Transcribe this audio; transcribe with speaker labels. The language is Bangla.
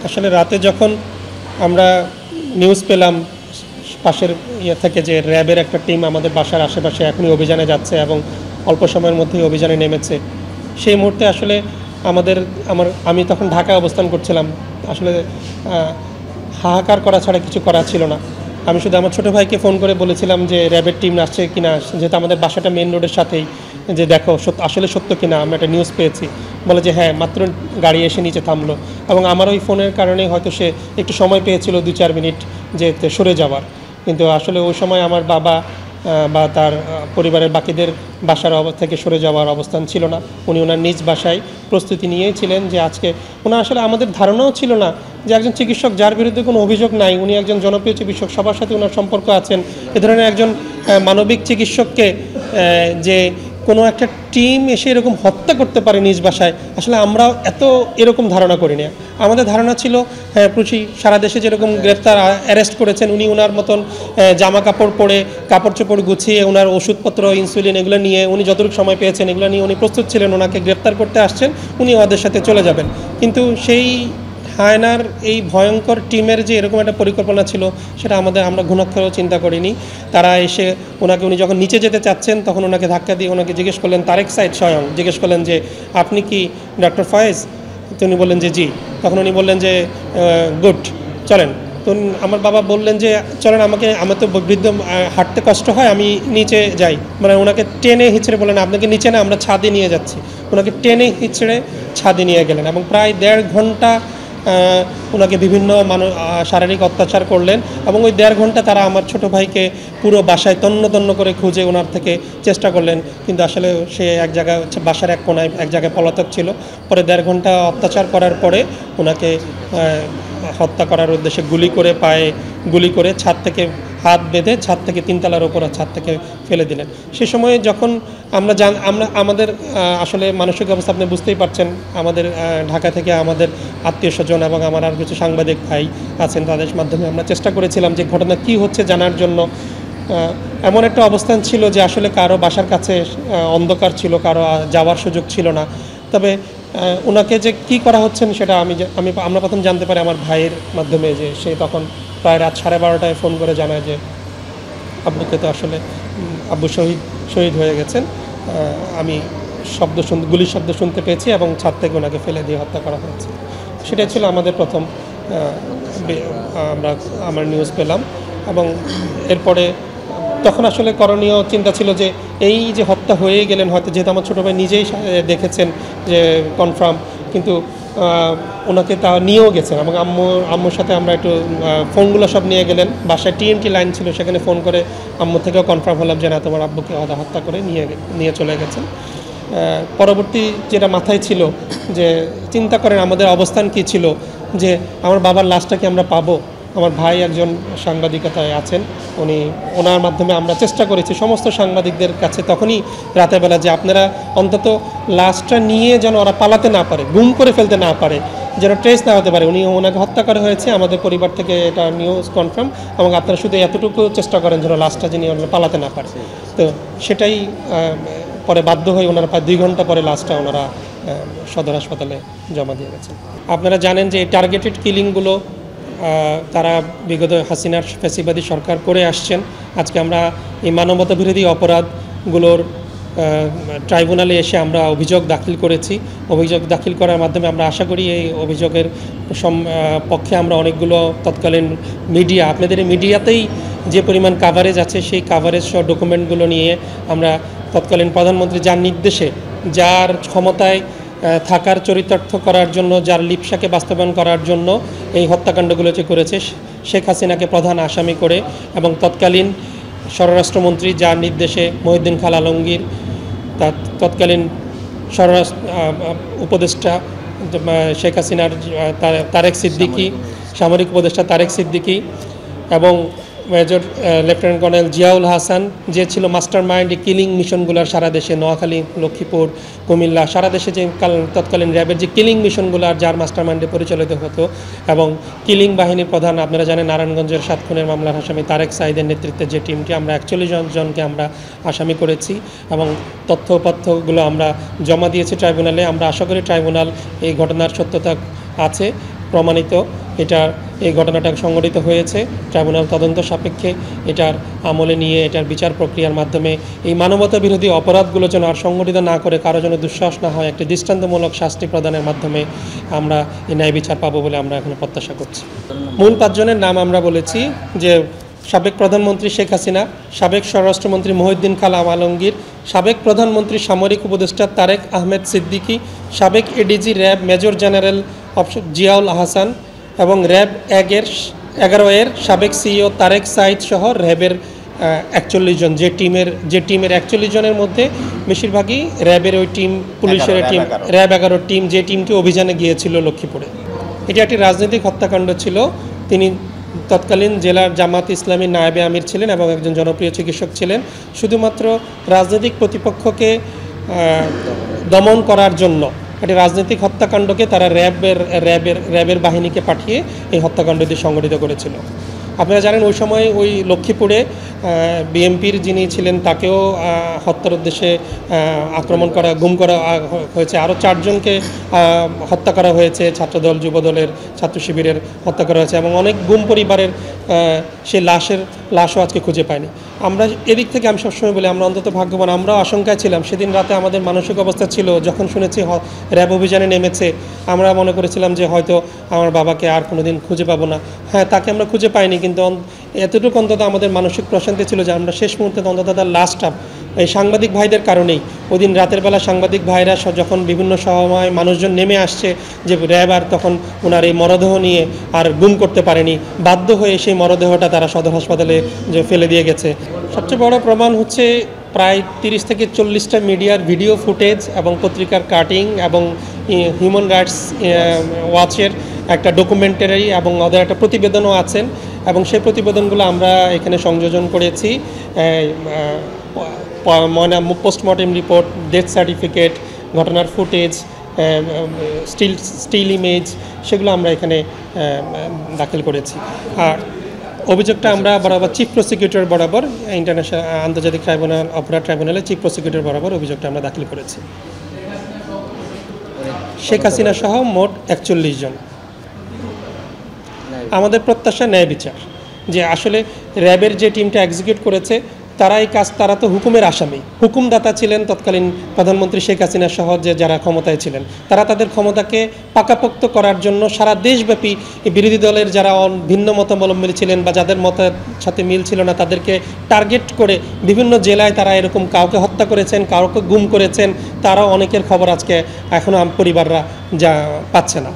Speaker 1: আসলে রাতে যখন আমরা নিউজ পেলাম পাশের থেকে যে র্যাবের একটা টিম আমাদের বাসার আশেপাশে এখনই অভিযানে যাচ্ছে এবং অল্প সময়ের মধ্যেই অভিযানে নেমেছে, সেই মুহূর্তে আসলে আমি তখন ঢাকায় অবস্থান করছিলাম। আসলে হাহাকার করা ছাড়া কিছু করা ছিল না। আমি শুধু আমার ছোটো ভাইকে ফোন করে বলেছিলাম যে র্যাবের টিম আসছে কিনা, যেহেতু আমাদের বাসাটা মেন রোডের সাথেই, যে দেখো আসলে সত্য কিনা, আমি একটা নিউজ পেয়েছি। বলে যে হ্যাঁ, মাত্র গাড়ি এসে নিচে থামলো। এবং আমার ওই ফোনের কারণে হয়তো সে একটু সময় পেয়েছিল 2-4 মিনিট যে সরে যাওয়ার। কিন্তু আসলে ওই সময় আমার বাবা বা তার পরিবারের বাকিদের বাসার থেকে সরে যাওয়ার অবস্থান ছিল না। উনি ওনার নিজ বাসায় প্রস্তুতি নিয়েই ছিলেন যে আজকে ওনার আসলে আমাদের ধারণাও ছিল না যে একজন চিকিৎসক যার বিরুদ্ধে কোনো অভিযোগ নাই, উনি একজন জনপ্রিয় চিকিৎসক, সবার সাথে ওনার সম্পর্ক আছেন, এ ধরনের একজন মানবিক চিকিৎসককে যে কোনো একটা টিম এসে এরকম হত্যা করতে পারে নিজ বাসায়, আসলে আমরা এরকম ধারণা করি না। আমাদের ধারণা ছিল প্রচুর সারা দেশে যেরকম গ্রেপ্তার অ্যারেস্ট করেছেন, উনি ওনার মতন জামা কাপড় পরে, কাপড় চোপড় গুছিয়ে, ওনার ওষুধপত্র, ইনসুলিন এগুলো নিয়ে উনি যতটুকু সময় পেয়েছেন এগুলো নিয়ে উনি প্রস্তুত ছিলেন, ওনাকে গ্রেপ্তার করতে আসছেন, উনি ওদের সাথে চলে যাবেন। কিন্তু সেই হায়নার এই ভয়ঙ্কর টিমের যে এরকম একটা পরিকল্পনা ছিল, সেটা আমরা ঘুণাক্ষরেও চিন্তা করিনি। তারা এসে উনি যখন নিচে যেতে চাচ্ছেন, তখন ওনাকে ধাক্কা দিয়ে ওনাকে জিজ্ঞেস করলেন, তারেক সাইদ স্বয়ং জিজ্ঞেস করলেন যে আপনি কি ডক্টর ফয়েজ? তো উনি বললেন যে জি। তখন উনি বললেন যে গুড, চলেন। তো আমার বাবা বললেন যে চলেন, আমার তো বৃদ্ধ, হাঁটতে কষ্ট হয়, আমি নিচে যাই। মানে ওনাকে টেনে হিচড়ে বললেন আপনাকে নিচে না, আমরা ছাদে নিয়ে যাচ্ছি। ওনাকে টেনে হিচড়ে ছাদে নিয়ে গেলেন এবং প্রায় 1.5 ঘন্টা ওনাকে বিভিন্ন শারীরিক অত্যাচার করলেন। এবং ওই 1.5 ঘন্টা তারা আমার ছোটো ভাইকে পুরো বাসায় তন্ন তন্ন করে খুঁজে ওনার থেকে চেষ্টা করলেন, কিন্তু আসলে সে এক জায়গায় বাসার এক কোনায় এক জায়গায় পলাতক ছিল। পরে 1.5 ঘন্টা অত্যাচার করার পরে ওনাকে হত্যা করার উদ্দেশ্যে পায়ে গুলি করে ছাদ থেকে হাত বেঁধে ছাদ থেকে 3 তলার ওপর ছাদ থেকে ফেলে দিলেন। সে সময় যখন আমাদের আসলে মানসিক অবস্থা আপনি বুঝতেই পারছেন, আমাদের ঢাকা থেকে আমাদের আত্মীয় স্বজন এবং আমার আর কিছু সাংবাদিক ভাই আছেন, তাদের মাধ্যমে আমরা চেষ্টা করেছিলাম যে ঘটনা কী হচ্ছে জানার জন্য। এমন একটা অবস্থান ছিল যে আসলে কারো বাসার কাছে অন্ধকার ছিল, কারো যাওয়ার সুযোগ ছিল না। তবে ওনাকে যে কী করা হচ্ছেন সেটা আমরা প্রথম জানতে পারি আমার ভাইয়ের মাধ্যমে, যে সে তখন প্রায় রাত 12:30টায় ফোন করে জানায় যে আব্বুকে তো আসলে আব্বু শহীদ হয়ে গেছেন, আমি গুলির শব্দ শুনতে পেয়েছি এবং ছাদ থেকে ওনাকে ফেলে দিয়ে হত্যা করা হয়েছে। সেটাই ছিল আমাদের প্রথম আমরা নিউজ পেলাম। এবং এরপরে তখন আসলে করণীয় চিন্তা ছিল যে এই যে হত্যা হয়ে গেলেন, হয়তো যেহেতু আমার ছোটো ভাই নিজেই দেখেছেন যে কনফার্ম, কিন্তু ওনাকে তা নিয়েও গেছেন এবং আম্মুর সাথে আমরা একটু ফোনগুলো সব নিয়ে গেলেন। বাসায় টিএনটি লাইন ছিল, সেখানে ফোন করে আম্মু থেকেও কনফার্ম হলাম যে না, তোমার আব্বুকে হত্যা করে নিয়ে চলে গেছেন। পরবর্তী যেটা মাথায় ছিল যে চিন্তা করেন আমাদের অবস্থান কী ছিল, যে আমার বাবার লাশটা কি আমরা পাবো। আমার ভাই একজন সাংবাদিকতায় আছেন, ওনার মাধ্যমে আমরা চেষ্টা করেছি সমস্ত সাংবাদিকদের কাছে তখনই রাতের বেলা, যে আপনারা অন্তত লাশটা নিয়ে যেন ওরা পালাতে না পারে, গুম করে ফেলতে না পারে, যেন ট্রেস না হতে পারে। ওনাকে হত্যা করা হয়েছে, আমাদের পরিবার থেকে এটা নিউজ কনফার্ম, এবং আপনারা শুধু এতটুকু চেষ্টা করেন যেন লাশটা যিনি পালাতে না পারে। তো সেটাই পরে বাধ্য হয়ে ওনারা প্রায় 2 ঘন্টা পরে লাশটা ওনারা সদর হাসপাতালে জমা দিয়ে গেছেন। আপনারা জানেন যে এই টার্গেটেড কিলিংগুলো তারা বিগত হাসিনার ফ্যাসিবাদী সরকার করে আসছেন। আজকে আমরা এই মানবতা বিরোধী অপরাধগুলোর ট্রাইব্যুনালে এসে আমরা অভিযোগ দাখিল করেছি। অভিযোগ দাখিল করার মাধ্যমে আমরা আশা করি এই অভিযোগের পক্ষে আমরা অনেকগুলো তৎকালীন আপনাদের মিডিয়াতেই যে পরিমাণ কাভারেজ আছে, সেই কাভারেজ সহ ডকুমেন্টগুলো নিয়ে আমরা তৎকালীন প্রধানমন্ত্রী যার নির্দেশে, যার ক্ষমতায় থাকার চরিতার্থ করার জন্য, যার লিপসাকে বাস্তবায়ন করার জন্য এই হত্যাকাণ্ডগুলো যে করেছে, শেখ হাসিনাকে প্রধান আসামি করে এবং তৎকালীন স্বরাষ্ট্রমন্ত্রী যার নির্দেশে মহিউদ্দিন খান আলমগীর, তৎকালীন স্বরাষ্ট্র উপদেষ্টা শেখ হাসিনার তারেক সিদ্দিকী, সামরিক উপদেষ্টা তারেক সিদ্দিকী এবং major lieutenant colonel Ziaul Hasan, যে ছিল মাস্টার মাইন্ড এই কিলিং মিশনগুলোর সারা দেশে, নোয়াখালী, লক্ষ্মীপুর, কুমিল্লা, সারা দেশে যে তৎকালীন র্যাবের যে কিলিং মিশনগুলো যার মাস্টার মাইন্ডে পরিচালিত হতো, এবং কিলিং বাহিনীর প্রধান আপনারা জানেন নারায়ণগঞ্জের 7 খুনের মামলার আসামি তারেক সাইদের নেতৃত্বে যে টিমটি, আমরা 41 জনকে আমরা আসামি করেছি এবং তথ্যগুলো আমরা জমা দিয়েছি ট্রাইব্যুনালে। আমরা আশা করি ট্রাইব্যুনাল এই ঘটনার সত্যতা আছে প্রমাণিত, এই ঘটনাটা সংঘটিত হয়েছে। ট্রাইব্যুনাল তদন্ত সাপেক্ষে এটার আমলে নিয়ে এটার বিচার প্রক্রিয়ার মাধ্যমে এই মানবতা বিরোধী অপরাধগুলো যেন আর সংঘটিত না করে, কারো যেন দুঃসাহস না হয়, একটি দৃষ্টান্তমূলক শাস্তি প্রদানের মাধ্যমে আমরা এই ন্যায় বিচার পাবো বলে আমরা এখানে প্রত্যাশা করছি। মূল 5 জনের নাম আমরা বলেছি যে সাবেক প্রধানমন্ত্রী শেখ হাসিনা, সাবেক স্বরাষ্ট্রমন্ত্রী মহিউদ্দিন খান আলমগীর, সাবেক প্রধানমন্ত্রী সামরিক উপদেষ্টা তারেক আহমেদ সিদ্দিকী, সাবেক ADG RAB major general Ziaul Ahsan এবং র্যাব 11 এর সাবেক সিইও তারেক সাঈদ সহ র্যাবের 41 জন, যে টিমের 41 জনের মধ্যে বেশিরভাগই র্যাবের ওই টিম, পুলিশের টিম, র্যাব 11 টিম, যে টিমটি অভিযানে গিয়েছিল লক্ষ্মীপুরে। এটি একটি রাজনৈতিক হত্যাকাণ্ড ছিল। তিনি তৎকালীন জেলার জামাত ইসলামী নায়েবে আমির ছিলেন এবং একজন জনপ্রিয় চিকিৎসক ছিলেন। শুধুমাত্র রাজনৈতিক প্রতিপক্ষকে দমন করার জন্য একটি রাজনৈতিক হত্যাকাণ্ডকে তারা র্যাবের বাহিনীকে পাঠিয়ে এই হত্যাকাণ্ডটি সংঘটিত করেছিল। আপনারা জানেন ওই সময় ওই লক্ষ্মীপুরে বিএনপির যিনি ছিলেন তাকেও হত্যার উদ্দেশ্যে গুম করা হয়েছে। আরও 4 জনকে হত্যা করা হয়েছে, ছাত্রদল, যুবদলের, ছাত্র শিবিরের হত্যা করা হয়েছে এবং অনেক গুম পরিবারের সেই লাশও আজকে খুঁজে পায়নি। আমরা এদিক থেকে আমি সবসময় বলি আমরা অন্তত ভাগ্যবান। আমরাও আশঙ্কায় ছিলাম। সেদিন রাতে আমাদের মানসিক অবস্থা ছিল, যখন শুনেছি র্যাব অভিযানে নেমেছে, আমরা মনে করেছিলাম যে হয়তো আমার বাবাকে আর কোনোদিন খুঁজে পাবো না। হ্যাঁ, তাকে আমরা খুঁজে পাইনি, কিন্তু এতটুকু অন্তত আমাদের মানসিক প্রশান্তি ছিল যে আমরা শেষ মুহূর্তে অন্তত তার লাশটা এই সাংবাদিক ভাইদের কারণেই, ওই দিন রাতের বেলা সাংবাদিক ভাইরা যখন বিভিন্ন সময় মানুষজন নেমে আসছে যে র্যাব আর তখন ওনার এই মরদেহ নিয়ে আর গুম করতে পারেনি, বাধ্য হয়ে সেই মরদেহটা তারা সদর হাসপাতালে যে ফেলে দিয়ে গেছে। সবচেয়ে বড় প্রমাণ হচ্ছে প্রায় 30 থেকে 40টা মিডিয়ার ভিডিও ফুটেজ এবং পত্রিকার কাটিং এবং হিউম্যান রাইটস ওয়াচের একটা ডকুমেন্টারি এবং ওদের একটা প্রতিবেদনও আছেন এবং সেই প্রতিবেদনগুলো আমরা এখানে সংযোজন করেছি। পোস্টমর্টেম রিপোর্ট, ডেথ সার্টিফিকেট, ঘটনার ফুটেজ, স্টিল ইমেজ, সেগুলো আমরা এখানে দাখিল করেছি। আর অভিযোগটা আমরা বরাবর চিফ প্রসিকিউটর বরাবর আন্তর্জাতিক অপরাধ ট্রাইব্যুনালে চিফ প্রসিকিউটর বরাবর অভিযোগটা আমরা দাখিল করেছি। শেখ হাসিনা সহ মোট 41 জন। আমাদের প্রত্যাশা ন্যায় বিচার, যে আসলে র্যাবের যে টিমটা এক্সিকিউট করেছে তারা তো হুকুমের আসামি, হুকুমদাতা ছিলেন তৎকালীন প্রধানমন্ত্রী শেখ হাসিনা সহ যারা ক্ষমতায় ছিলেন। তারা তাদের ক্ষমতাকে পাকাপোক্ত করার জন্য সারা দেশব্যাপী বিরোধী দলের যারা ভিন্ন মতাবলম্বী ছিলেন বা যাদের মতের সাথে মিল ছিল না তাদেরকে টার্গেট করে বিভিন্ন জেলায় তারা এরকম কাউকে হত্যা করেছেন, কাউকে গুম করেছেন। তারাও অনেকের খবর আজকে এখনও পরিবাররা পাচ্ছে না।